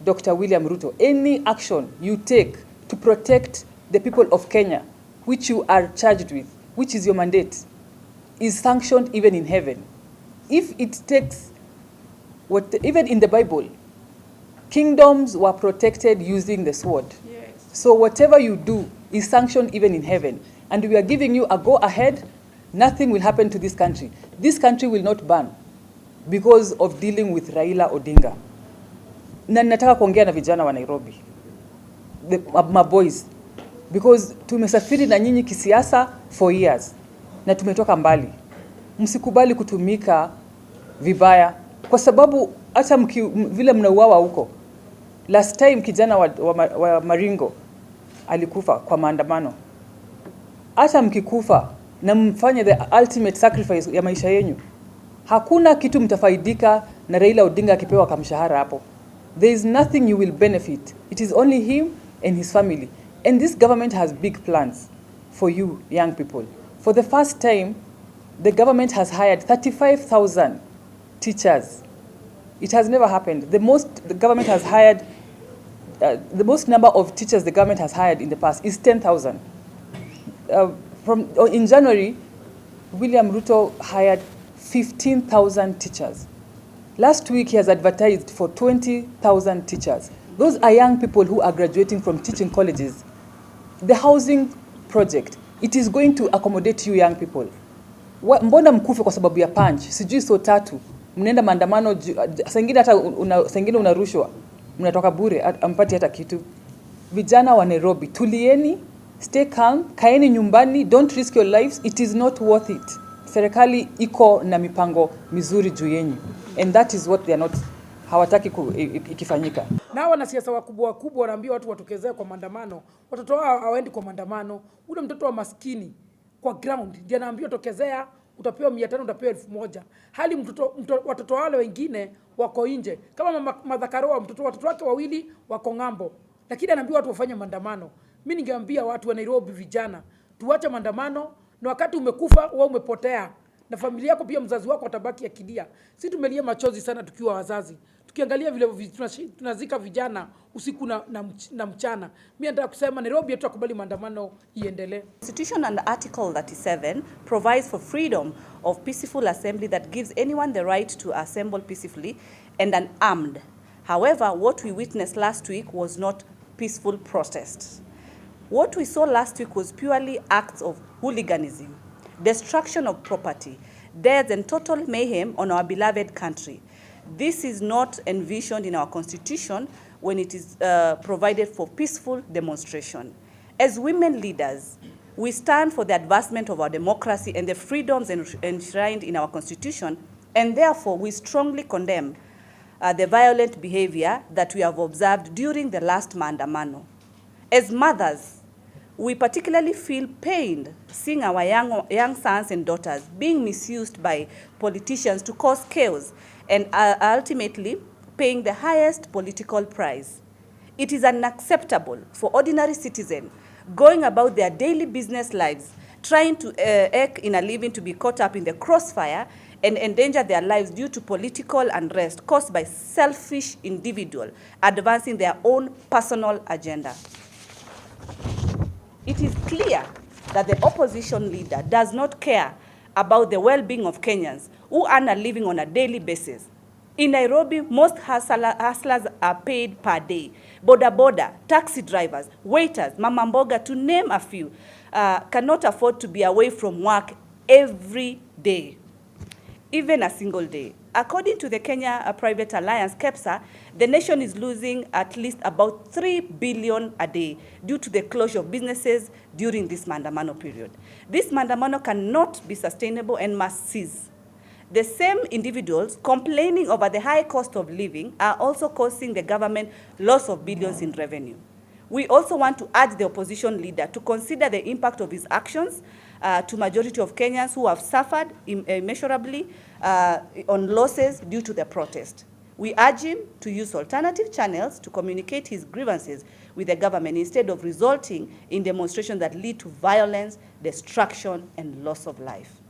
Dr. William Ruto, any action you take to protect the people of Kenya, which you are charged with, which is your mandate, is sanctioned even in heaven. If it takes, even in the Bible, kingdoms were protected using the sword. Yes. So whatever you do is sanctioned even in heaven. And we are giving you a go ahead. Nothing will happen to this country. This country will not burn because of dealing with Raila Odinga. Na nataka kuongea na vijana wa Nairobi, my boys, because tumesafiri na nyinyi kisiasa for years na tumetoka mbali. Msikubali kutumika vibaya kwa sababu hata vile mnauawa huko. Last time kijana wa Maringo alikufa kwa maandamano. Hata mkikufa na mfanye the ultimate sacrifice ya maisha yenu, hakuna kitu mtafaidika na Raila Odinga akipewa kamshahara hapo. There is nothing you will benefit. It is only him and his family. And this government has big plans for you young people. For the first time, the government has hired 35,000 teachers. It has never happened. The most number of teachers the government has hired in the past is 10,000. In January, William Ruto hired 15,000 teachers. Last week, he has advertised for 20,000 teachers. Those are young people who are graduating from teaching colleges. The housing project, it is going to accommodate you young people. Mbona mkufe kwa sababu ya punch? Sijui so tatu. Mnaenda maandamano, sengine hata sengine unarushwa. Mnatoka bure, ampati hata kitu. Vijana wa Nairobi, tulieni, stay calm, kaeni nyumbani, don't risk your lives. It is not worth it. Serikali iko na mipango mizuri juu yenyu. And that is what they are not, hawataki ikifanyika. Na wanasiasa wakubwa wanaambia watu watokezee kwa maandamano. Watoto wao hawaendi kwa maandamano. Ule mtoto wa maskini kwa ground ndiye anaambiwa tokezea, utapewa 500, utapewa 1000. Hali watoto wale wengine wako nje. Kama Madhakaroa watoto wake wawili wako ng'ambo. Lakini anaambiwa watu wafanye maandamano. Mimi ningeambia watu wa Nairobi vijana, tuache maandamano, na wakati umekufa wewe umepotea. Na familia yako pia mzazi wako atabaki akilia. Sisi tumelia machozi sana tukiwa wazazi. Tukiangalia vile tunazika vijana usiku na mchana. Mimi nataka kusema Nairobi hatutakubali maandamano iendelee. Constitution under Article 37 provides for freedom of peaceful assembly that gives anyone the right to assemble peacefully and unarmed. However, what we witnessed last week was not peaceful protests. What we saw last week was purely acts of hooliganism, destruction of property, death and total mayhem on our beloved country. This is not envisioned in our constitution when it is provided for peaceful demonstration. As women leaders, we stand for the advancement of our democracy and the freedoms enshrined in our constitution, and therefore we strongly condemn the violent behavior that we have observed during the last maandamano. As mothers, we particularly feel pained seeing our young sons and daughters being misused by politicians to cause chaos and ultimately paying the highest political price. It is unacceptable for ordinary citizens going about their daily business lives, trying to eke in a living, to be caught up in the crossfire and endanger their lives due to political unrest caused by selfish individuals advancing their own personal agenda. It is clear that the opposition leader does not care about the well-being of Kenyans who earn a living on a daily basis. In Nairobi, most hustlers are paid per day. Boda, taxi drivers, waiters, mama mboga, to name a few, cannot afford to be away from work every day, even a single day. According to the Kenya Private Alliance, KEPSA, the nation is losing at least about 3 billion a day due to the closure of businesses during this maandamano period. This maandamano cannot be sustainable and must cease. The same individuals complaining over the high cost of living are also causing the government loss of billions in revenue. We also want to urge the opposition leader to consider the impact of his actions to majority of Kenyans who have suffered immeasurably on losses due to the protest. We urge him to use alternative channels to communicate his grievances with the government instead of resulting in demonstrations that lead to violence, destruction, and loss of life.